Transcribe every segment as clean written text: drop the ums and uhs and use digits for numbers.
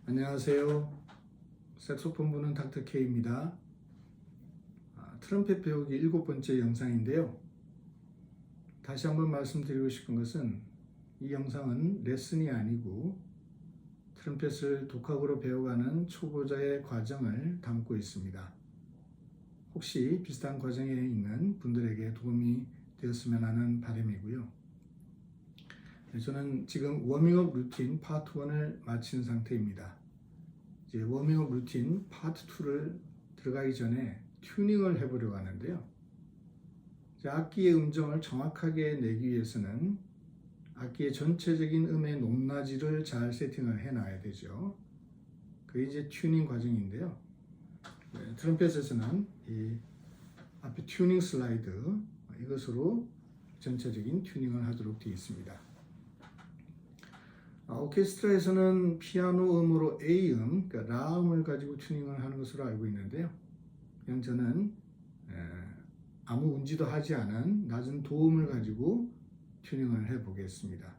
안녕하세요. 색소폰 부는 닥터 K입니다. 트럼펫 배우기 7번째 영상인데요. 다시 한번 말씀드리고 싶은 것은 이 영상은 레슨이 아니고 트럼펫을 독학으로 배워가는 초보자의 과정을 담고 있습니다. 혹시 비슷한 과정에 있는 분들에게 도움이 되었으면 하는 바람이고요. 저는 지금 워밍업 루틴 파트 1을 마친 상태입니다. 이제 워밍업 루틴 파트 2를 들어가기 전에 튜닝을 해보려고 하는데요. 악기의 음정을 정확하게 내기 위해서는 악기의 전체적인 음의 높낮이를 잘 세팅을 해놔야 되죠. 그게 이제 튜닝 과정인데요. 트럼펫에서는 이 앞에 튜닝 슬라이드 이것으로 전체적인 튜닝을 하도록 되어 있습니다. 오케스트라에서는 피아노 음으로 A음, 그러니까 라음을 가지고 튜닝을 하는 것으로 알고 있는데요. 그냥 저는 아무 운지도 하지 않은 낮은 도음을 가지고 튜닝을 해 보겠습니다.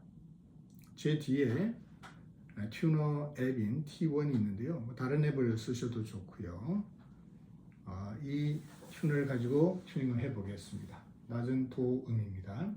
제 뒤에 튜너 앱인 T1이 있는데요. 다른 앱을 쓰셔도 좋고요. 이 튜너를 가지고 튜닝을 해 보겠습니다. 낮은 도음입니다.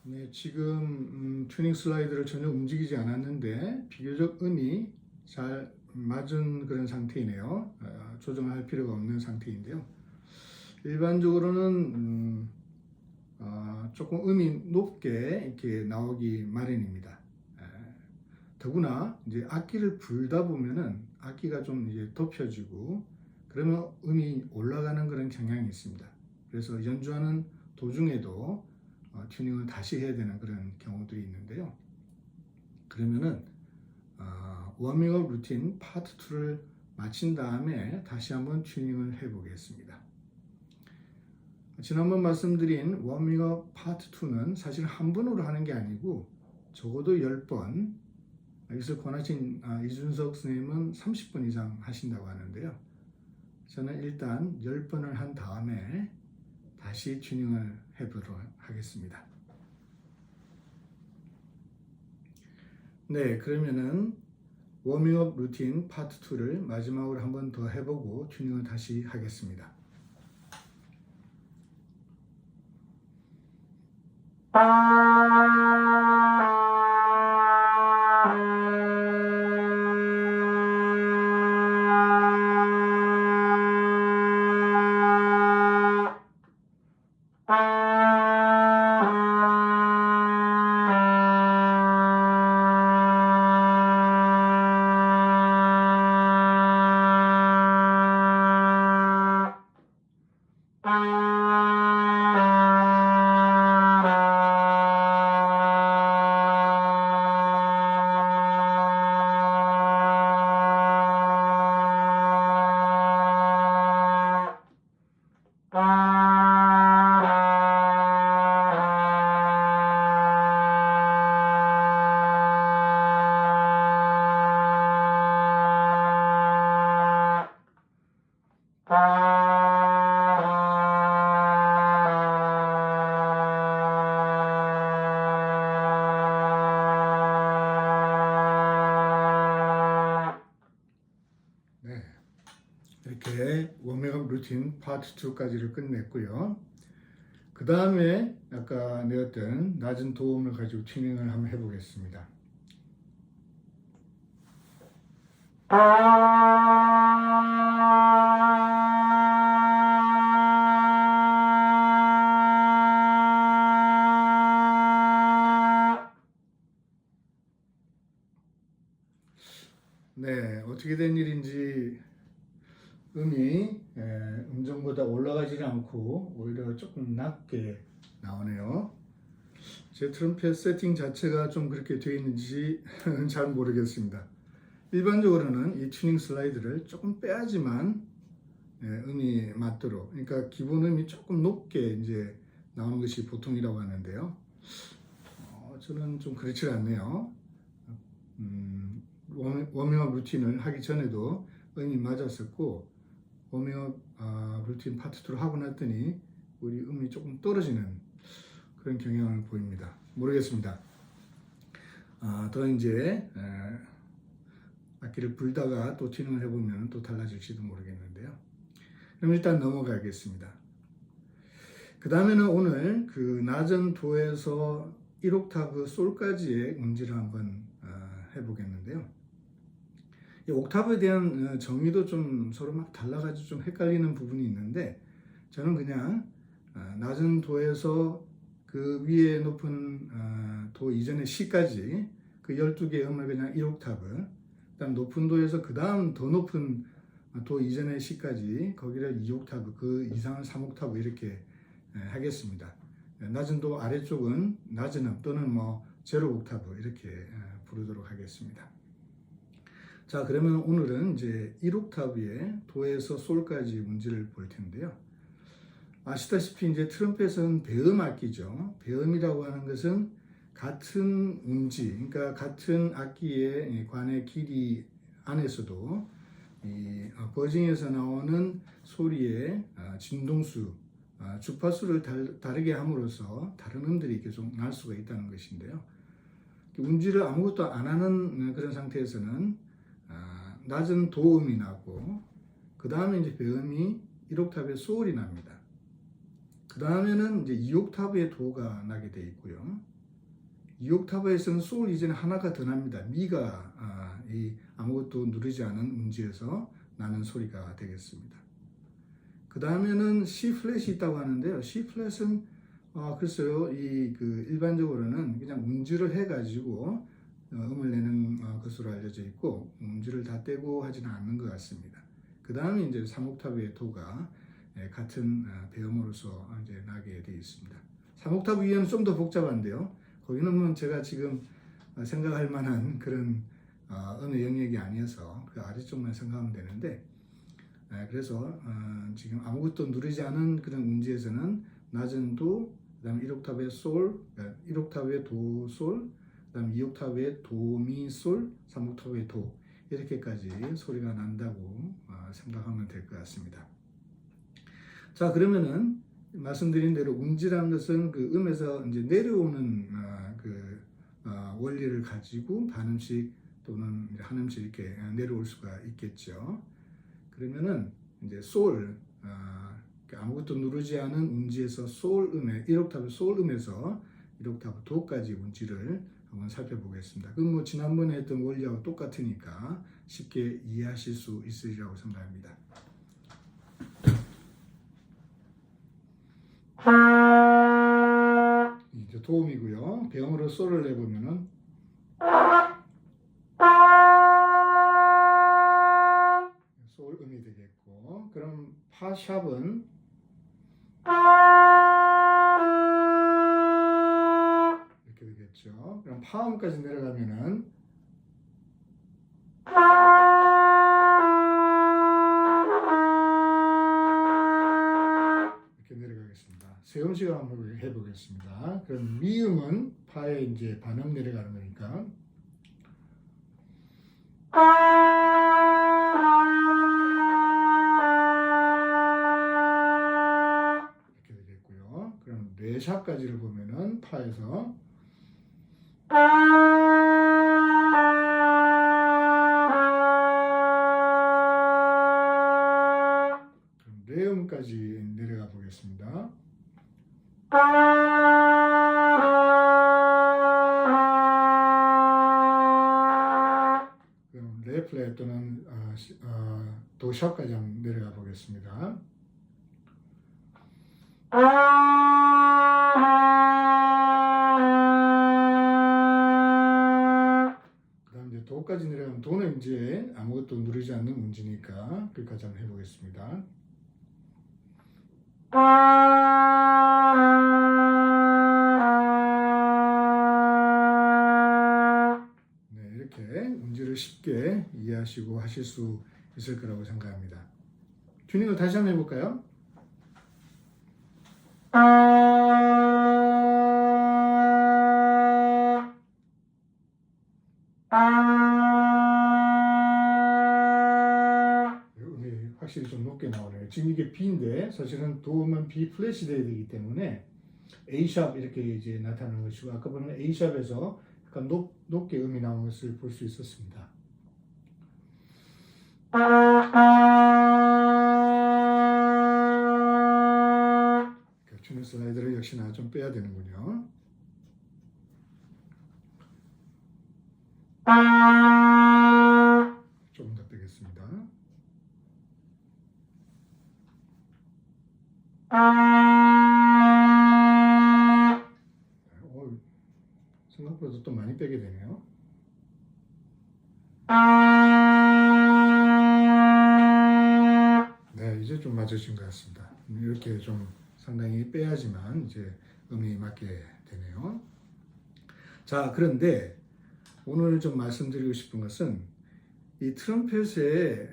네, 지금 튜닝 슬라이드를 전혀 움직이지 않았는데 비교적 음이 잘 맞은 그런 상태이네요. 조정할 필요가 없는 상태인데요. 일반적으로는 조금 음이 높게 이렇게 나오기 마련입니다. 더구나 이제 악기를 불다 보면은 악기가 좀 이제 덮여지고 그러면 음이 올라가는 그런 경향이 있습니다. 그래서 연주하는 도중에도 튜닝을 다시 해야 되는 그런 경우들이 있는데요. 그러면은 워밍업 루틴 파트 2를 마친 다음에 다시 한번 튜닝을 해 보겠습니다. 지난번 말씀드린 워밍업 파트 2는 사실 한 번으로 하는 게 아니고 적어도 10번, 여기서 권하신 이준석 선생님은 30번 이상 하신다고 하는데요. 저는 일단 10번을 한 다음에 다시 튜닝을 해보도록 하겠습니다. 네, 그러면은 워밍업 루틴 파트 2를 마지막으로 한 번 더 해보고 튜닝을 다시 하겠습니다. 네, 이렇게 워밍업 루틴 파트 2까지를 끝냈고요. 그 다음에 아까 내었던 낮은 도움을 가지고 튜닝을 한번 해보겠습니다. 네, 어떻게 된 일인지 음이 음정보다 올라가지 않고 오히려 조금 낮게 나오네요. 제 트럼펫 세팅 자체가 좀 그렇게 되어 있는지 잘 모르겠습니다. 일반적으로는 이 튜닝 슬라이드를 조금 빼야지만 음이 맞도록, 그러니까 기본 음이 조금 높게 이제 나오는 것이 보통이라고 하는데요. 저는 좀 그렇지 않네요. 워밍업 루틴을 하기 전에도 음이 맞았었고 워밍업 루틴 파트 2를 하고 났더니 우리 음이 조금 떨어지는 그런 경향을 보입니다. 모르겠습니다. 더 이제 악기를 불다가 또 튜닝을 해보면 또 달라질지도 모르겠는데요. 그럼 일단 넘어가겠습니다. 그 다음에는 오늘 그 낮은 도에서 1옥타브 솔까지의 음질을 한번 해보겠는데요. 이 옥타브에 대한 정의도 좀 서로 막 달라가지고 좀 헷갈리는 부분이 있는데, 저는 그냥 낮은 도에서 그 위에 높은 도 이전의 C까지 그 12개의 음을 그냥 1옥타브, 그 다음 높은 도에서 그 다음 더 높은 도 이전의 C까지 거기를 2옥타브, 그 이상을 3옥타브 이렇게 하겠습니다. 낮은 도 아래쪽은 낮은 음 또는 뭐 제로 옥타브 이렇게 부르도록 하겠습니다. 자, 그러면 오늘은 이제 1옥타브의 도에서 솔까지 문제를 볼 텐데요. 아시다시피 이제 트럼펫은 배음 악기죠. 배음이라고 하는 것은 같은 음지, 그러니까 같은 악기의 관의 길이 안에서도 이 버징에서 나오는 소리의 진동수, 주파수를 다르게 함으로써 다른 음들이 계속 날 수가 있다는 것인데요. 음질을 아무것도 안 하는 그런 상태에서는 낮은 도음이 나고, 그 다음에 이제 배음이 1옥타브의 소울이 납니다. 그 다음에는 이제 2옥타브의 도가 나게 되어 있고요. 2옥타브에서는 소울 이전에 하나가 더 납니다. 미가 이 아무것도 누르지 않은 음지에서 나는 소리가 되겠습니다. 그 다음에는 C 플랫이 있다고 하는데요. C 플랫은 글쎄요, 일반적으로는 그냥 음질을 해가지고 음을 내는 것으로 알려져 있고, 음질을 다 떼고 하지는 않는 것 같습니다. 그 다음에 이제 3옥타브의 도가 같은 배음으로서 이제 나게 되어 있습니다. 3옥타브 이하는 좀 더 복잡한데요. 거기는 뭐 제가 지금 생각할 만한 그런 어느 영역이 아니어서 그 아래쪽만 생각하면 되는데, 그래서 지금 아무것도 누르지 않은 그런 음지에서는 낮은 도, 그 다음에 1옥타브의 솔, 1옥타브의 도, 솔, 그 다음에 2옥타브의 도, 미, 솔, 3옥타브의 도, 이렇게까지 소리가 난다고 생각하면 될 것 같습니다. 자, 그러면은 말씀드린 대로 음지라는 것은 그 음에서 이제 내려오는 원리를 가지고 반음씩 또는 한 음씩 이렇게 내려올 수가 있겠죠. 그러면은 이제 솔, 아무것도 누르지 않은 음지에서 솔 음에 1옥타브 솔 음에서 1옥타브 도까지 음질을 한번 살펴보겠습니다. 그럼 뭐 지난번에 했던 원리하고 똑같으니까 쉽게 이해하실 수 있으리라고 생각합니다. 이제 도음이고요. 배음으로 솔을 내보면은 솔 음이 되겠고, 그럼 파 샵은 이렇게 되겠죠. 그럼 파음까지 내려가면은 이렇게 내려가겠습니다. 세 음씩을 한번 해보겠습니다. 그럼 미음은 파에 이제 반음 내려가는 거니까 이렇게 되겠고요. 그럼 뇌샵까지를 보면은 파에서 그럼 뇌음까지 내려가 보겠습니다. 그럼 레 플랫 또는 도샵까지 한번 내려가 보겠습니다. 그 다음 이제 도까지 내려가면 도는 이제 아무것도 누르지 않는 음지니까 그까지 한번 해보겠습니다. 네, 이렇게 음질을 쉽게 이해하시고 하실 수 있을 거라고 생각합니다. 튜닝을 다시 한번 해볼까요? 음이 확실히 좀 높게 나오네요. 지금 이게 B인데 사실은 도음은 B 플랫이 돼야 되기 때문에 A 샵 이렇게 이제 나타나는 것이고, 아까 보면 A 샵에서 약간 높게 음이 나오는 것을 볼 수 있었습니다. 튜닝 슬라이드를 역시나 좀 빼야 되는군요. 조금 더 빼겠습니다. 생각보다 또 많이 빼게 되네요. 네, 이제 좀 맞으신 것 같습니다. 이렇게 좀 상당히 빼야지만 이제 음이 맞게 되네요. 자, 그런데 오늘 좀 말씀드리고 싶은 것은 이 트럼펫의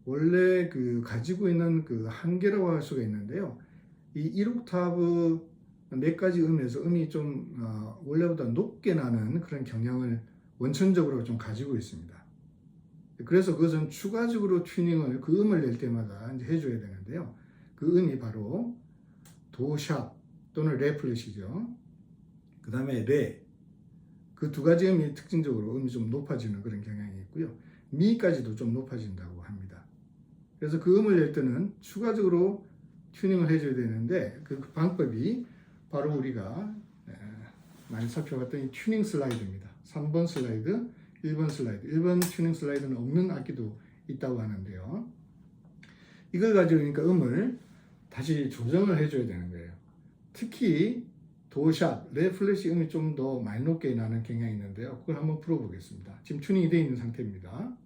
원래 그 가지고 있는 그 한계라고 할 수가 있는데요. 이 1옥타브 몇 가지 음에서 음이 좀 원래보다 높게 나는 그런 경향을 원천적으로 좀 가지고 있습니다. 그래서 그것은 추가적으로 튜닝을 그 음을 낼 때마다 이제 해줘야 되는데요. 그 음이 바로 도샵 또는 레 플랫이죠. 그 다음에 레. 그 두 가지 음이 특징적으로 음이 좀 높아지는 그런 경향이 있고요. 미까지도 좀 높아진다고 합니다. 그래서 그 음을 낼 때는 추가적으로 튜닝을 해줘야 되는데 그 방법이 바로 우리가 많이 살펴봤던 이 튜닝 슬라이드입니다. 3번 슬라이드, 1번 슬라이드. 1번 튜닝 슬라이드는 없는 악기도 있다고 하는데요. 이걸 가지고 그러니까 음을 다시 조정을 해줘야 되는 거예요. 특히 도샵, 레 플랫이 음이 좀 더 많이 높게 나는 경향이 있는데요. 그걸 한번 풀어보겠습니다. 지금 튜닝이 되어 있는 상태입니다.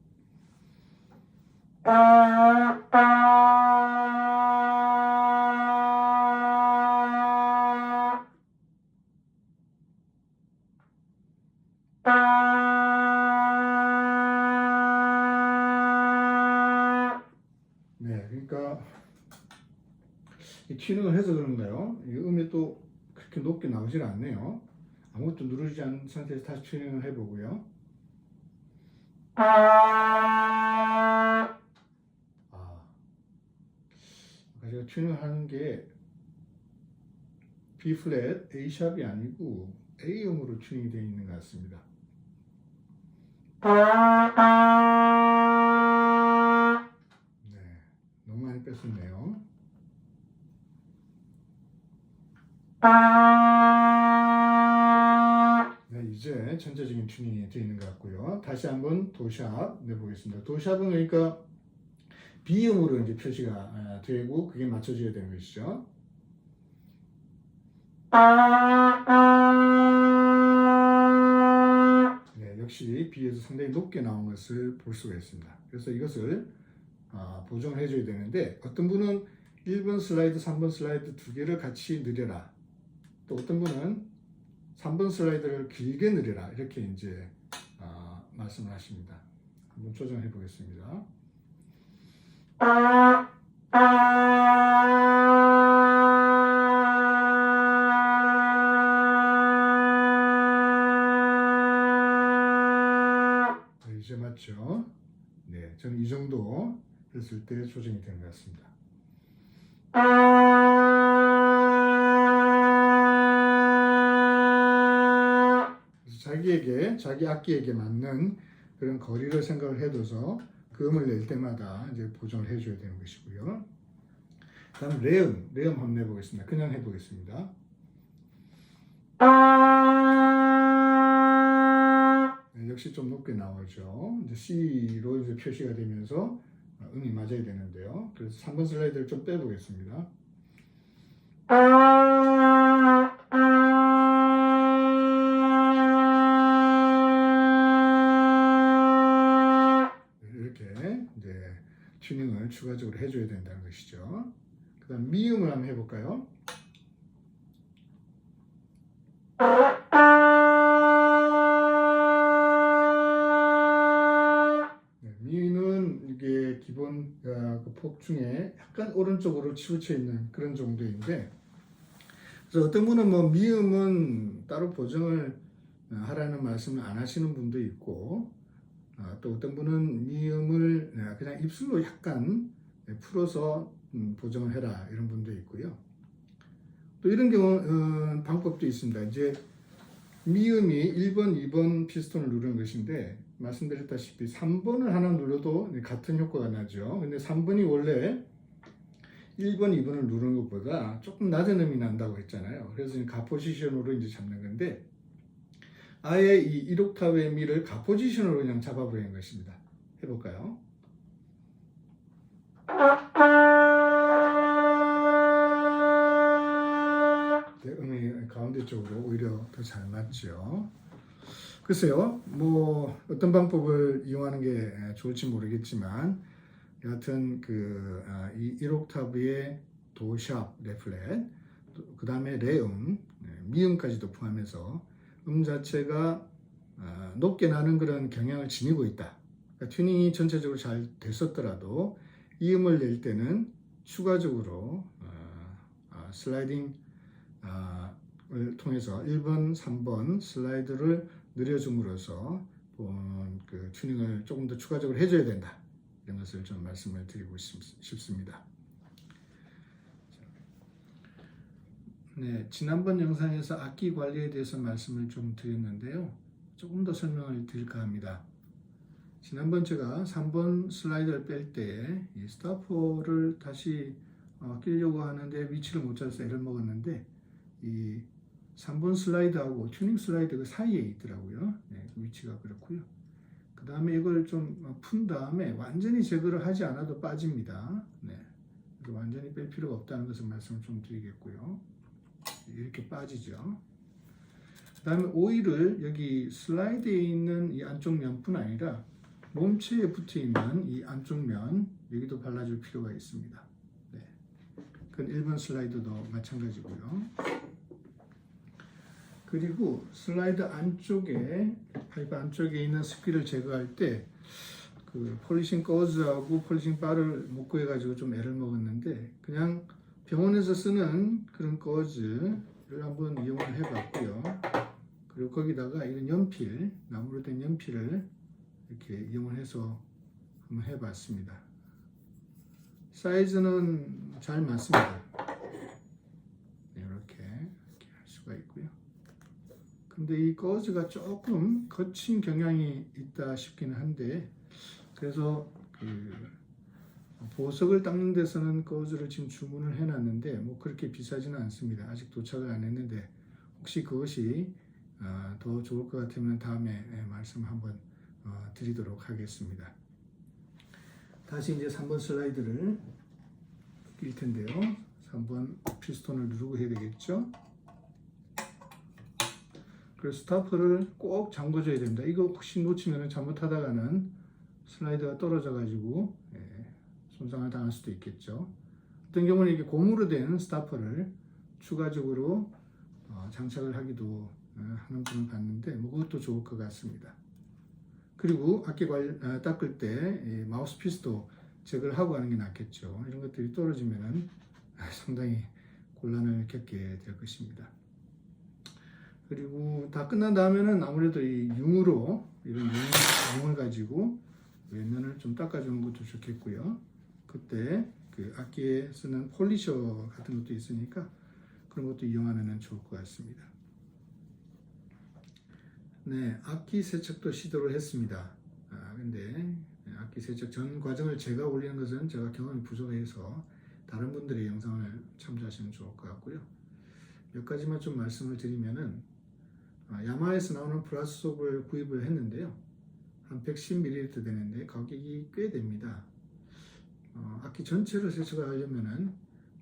네, 그러니까 이 튜닝을 해서 그런가요? 이 음이 또 그렇게 높게 나오질 않네요. 아무것도 누르지 않은 상태에서 다시 튜닝을 해보고요. 제가 튜닝을 하는 게 B 플랫, A 샵이 아니고 A음으로 튜닝이 되어 있는 것 같습니다. 네, 너무 많이 뺐었네요. 네, 이제 전체적인 튜닝이 되어 있는 것 같고요. 다시 한번 도샵 내보겠습니다. 도샵은 그러니까 B음으로 이제 표시가 되고 그게 맞춰져야 되는 것이죠. 네, 역시 B에서 상당히 높게 나온 것을 볼 수가 있습니다. 그래서 이것을 보정을 해줘야 되는데 어떤 분은 1번 슬라이드, 3번 슬라이드 두 개를 같이 느려라. 또 어떤 분은 3번 슬라이드를 길게 느려라. 이렇게 이제 말씀을 하십니다. 한번 조정해 보겠습니다. 네, 이제 맞죠? 네, 저는 이 정도 했을 때 조정이 된 것 같습니다. 그래서 자기 악기에게 맞는 그런 거리를 생각을 해둬서 그 음을 낼 때마다 이제 보정을 해줘야 되는 것이고요. 다음 레음 한번 내보겠습니다. 그냥 해보겠습니다. 네, 역시 좀 높게 나오죠. 이제 C로 이제 표시가 되면서 음이 맞아야 되는데요. 그래서 3번 슬라이드를 좀 빼보겠습니다. 이렇게 이제 튜닝을 추가적으로 해줘야 된다는 것이죠. 그 다음 미음을 한번 해볼까요? 네, 미는 이게 기본 그 폭 중에 약간 오른쪽으로 치우쳐 있는 그런 정도인데, 그래서 어떤 분은 뭐 미음은 따로 보정을 하라는 말씀을 안 하시는 분도 있고, 또 어떤 분은 미음을 그냥 입술로 약간 풀어서 보정을 해라 이런 분도 있고요. 또 이런 경우 방법도 있습니다. 이제 미음이 1번, 2번 피스톤을 누르는 것인데 말씀드렸다시피 3번을 하나 눌러도 같은 효과가 나죠. 근데 3번이 원래 1번, 2번을 누르는 것보다 조금 낮은 음이 난다고 했잖아요. 그래서 가 포지션으로 이제 잡는 건데 아예 이 1옥타브의 미를 가 포지션으로 그냥 잡아버리는 것입니다. 해볼까요? 네, 음이 가운데 쪽으로 오히려 더 잘 맞죠. 글쎄요, 뭐 어떤 방법을 이용하는 게 좋을지 모르겠지만 여하튼 이 1옥타브의 도 샵, 레 플랫, 그 다음에 레음, 미음까지도 포함해서 음 자체가 높게 나는 그런 경향을 지니고 있다. 그러니까 튜닝이 전체적으로 잘 됐었더라도 이 음을 낼 때는 추가적으로 슬라이딩 을 통해서 1번, 3번 슬라이드를 늘려줌으로써 그 튜닝을 조금 더 추가적으로 해줘야 된다. 이런 것을 좀 말씀을 드리고 싶습니다. 네, 지난번 영상에서 악기 관리에 대해서 말씀을 좀 드렸는데요. 조금 더 설명을 드릴까 합니다. 지난번 제가 3번 슬라이드를 뺄 때 이 스타포를 다시 끼려고 하는데 위치를 못 찾아서 애를 먹었는데 이 3번 슬라이드하고 튜닝 슬라이드 그 사이에 있더라고요. 네, 그 위치가 그렇고요. 그 다음에 이걸 좀 푼 다음에 완전히 제거를 하지 않아도 빠집니다. 네, 완전히 뺄 필요가 없다는 것을 말씀을 좀 드리겠고요. 이렇게 빠지죠. 그 다음에 오일을 여기 슬라이드에 있는 이 안쪽 면뿐 아니라 몸체에 붙어 있는 이 안쪽 면 여기도 발라줄 필요가 있습니다. 네, 그건 1번 슬라이드도 마찬가지고요. 그리고 슬라이드 안쪽에 파이프 안쪽에 있는 습기를 제거할 때 그 폴리싱 거즈하고 폴리싱 바를 못 구해가지고 좀 애를 먹었는데 그냥 병원에서 쓰는 그런 거즈를 한번 이용을 해봤고요. 그리고 거기다가 이런 연필, 나무로 된 연필을 이렇게 이용을 해서 한번 해봤습니다. 사이즈는 잘 맞습니다. 이렇게 할 수가 있고요. 근데 이 거즈가 조금 거친 경향이 있다 싶기는 한데 그래서 보석을 닦는 데서는 거즈를 지금 주문을 해놨는데 뭐 그렇게 비싸지는 않습니다. 아직 도착을 안 했는데 혹시 그것이 더 좋을 것 같으면 다음에 말씀 한번 드리도록 하겠습니다. 다시 이제 3번 슬라이드를 낄 텐데요. 3번 피스톤을 누르고 해야 되겠죠. 그래서 스타퍼를 꼭 잠궈줘야 됩니다. 이거 혹시 놓치면 잘못하다가는 슬라이드가 떨어져 가지고 손상을 당할 수도 있겠죠. 어떤 경우는 이게 고무로 된 스타퍼를 추가적으로 장착을 하기도 하는 분을 봤는데 뭐 그것도 좋을 것 같습니다. 그리고 악기 닦을 때 마우스피스도 제거를 하고 하는 게 낫겠죠. 이런 것들이 떨어지면 상당히 곤란을 겪게 될 것입니다. 그리고 다 끝난 다음에는 아무래도 이 융으로 이런 융을 가지고 왼면을 좀 닦아주는 것도 좋겠고요. 그때 그 악기에 쓰는 폴리셔 같은 것도 있으니까 그런 것도 이용하면 좋을 것 같습니다. 네, 악기 세척도 시도를 했습니다. 근데 악기 세척 전 과정을 제가 올리는 것은 제가 경험이 부족해서 다른 분들의 영상을 참조하시면 좋을 것 같고요. 몇 가지만 좀 말씀을 드리면은 야마하에서 나오는 브라스톱을 구입을 했는데요. 한 110ml 되는데 가격이 꽤 됩니다. 악기 전체를 세척을 하려면은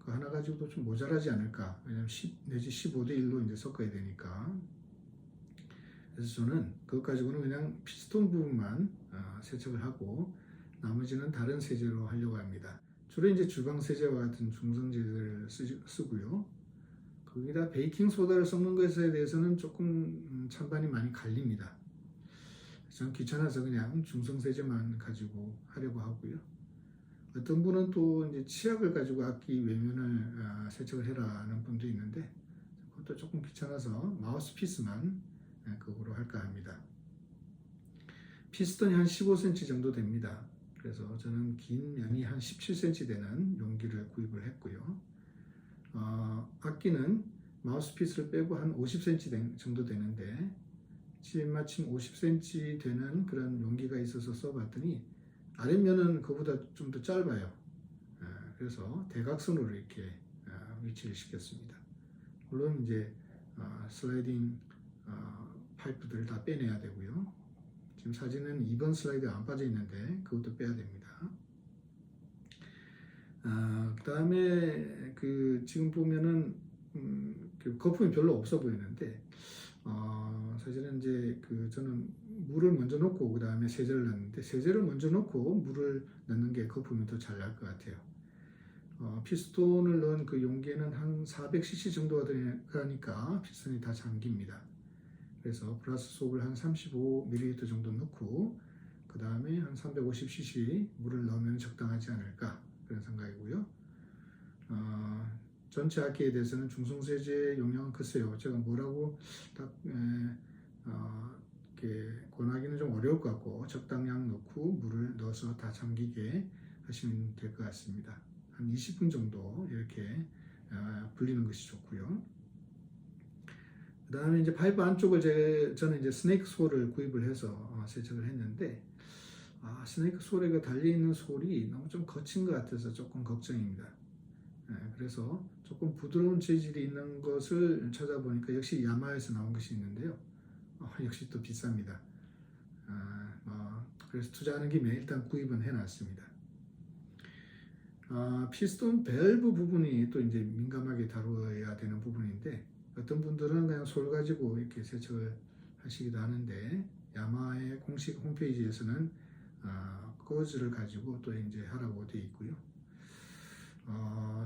그 하나 가지고도 좀 모자라지 않을까. 왜냐면 10 내지 15대 1로 이제 섞어야 되니까. 그래서 저는 그것 가지고는 그냥 피스톤 부분만 세척을 하고 나머지는 다른 세제로 하려고 합니다. 주로 이제 주방 세제와 같은 중성제를 쓰고요. 거기다 베이킹 소다를 섞는 것에 대해서는 조금 찬반이 많이 갈립니다. 저는 귀찮아서 그냥 중성 세제만 가지고 하려고 하고요. 어떤 분은 또 이제 치약을 가지고 악기 외면을 세척을 해라 하는 분도 있는데 그것도 조금 귀찮아서 마우스피스만 그거로 할까 합니다. 피스톤이 한 15cm 정도 됩니다. 그래서 저는 긴 면이 한 17cm 되는 용기를 구입을 했고요. 악기는 마우스피스를 빼고 한 50cm 정도 되는데 마침 50cm 되는 그런 용기가 있어서 써봤더니 아랫면은 그보다 좀 더 짧아요. 그래서 대각선으로 이렇게 위치를 시켰습니다. 물론 이제 슬라이딩 파이프들을 다 빼내야 되고요. 지금 사진은 2번 슬라이드가 안 빠져 있는데 그것도 빼야 됩니다. 그 다음에 지금 보면은 그 거품이 별로 없어 보이는데 사실은 이제 저는 물을 먼저 넣고 그 다음에 세제를 넣는데 세제를 먼저 넣고 물을 넣는 게 거품이 더 잘 날 것 같아요. 피스톤을 넣은 그 용기에는 한 400cc 정도가 들어가니까 피스톤이 다 잠깁니다. 그래서 브라스 속을 한 35ml 정도 넣고 그 다음에 한 350cc 물을 넣으면 적당하지 않을까 그런 생각이고요. 전체 악기에 대해서는 중성세제 용량은 글쎄요, 제가 뭐라고 딱 이렇게 권하기는 좀 어려울 것 같고 적당량 넣고 물을 넣어서 다 잠기게 하시면 될 것 같습니다. 한 20분 정도 이렇게 불리는 것이 좋고요. 그 다음에 이제 파이프 안쪽을 저는 이제 스네이크 솔을 구입을 해서 세척을 했는데 스네이크 솔에 달려있는 솔이 너무 좀 거친 것 같아서 조금 걱정입니다. 그래서 조금 부드러운 재질이 있는 것을 찾아보니까 역시 야마하에서 나온 것이 있는데요. 역시 또 비쌉니다. 그래서 투자하는 김에 일단 구입은 해놨습니다. 피스톤 밸브 부분이 또 이제 민감하게 다루어야 되는 부분인데 어떤 분들은 그냥 솔 가지고 이렇게 세척을 하시기도 하는데 야마하의 공식 홈페이지에서는 거즈를 가지고 또 이제 하라고 되어 있고요.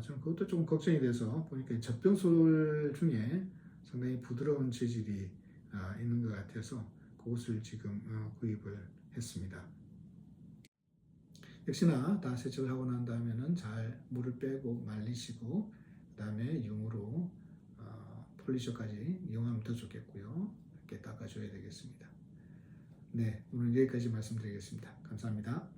저는 그것도 좀 걱정이 돼서 보니까 젖병솔 중에 상당히 부드러운 재질이 있는 것 같아서 그것을 지금 구입을 했습니다. 역시나 다 세척을 하고 난 다음에는 잘 물을 빼고 말리시고 그 다음에 융으로 폴리셔까지 이용하면 더 좋겠고요. 이렇게 닦아줘야 되겠습니다. 네, 오늘 여기까지 말씀드리겠습니다. 감사합니다.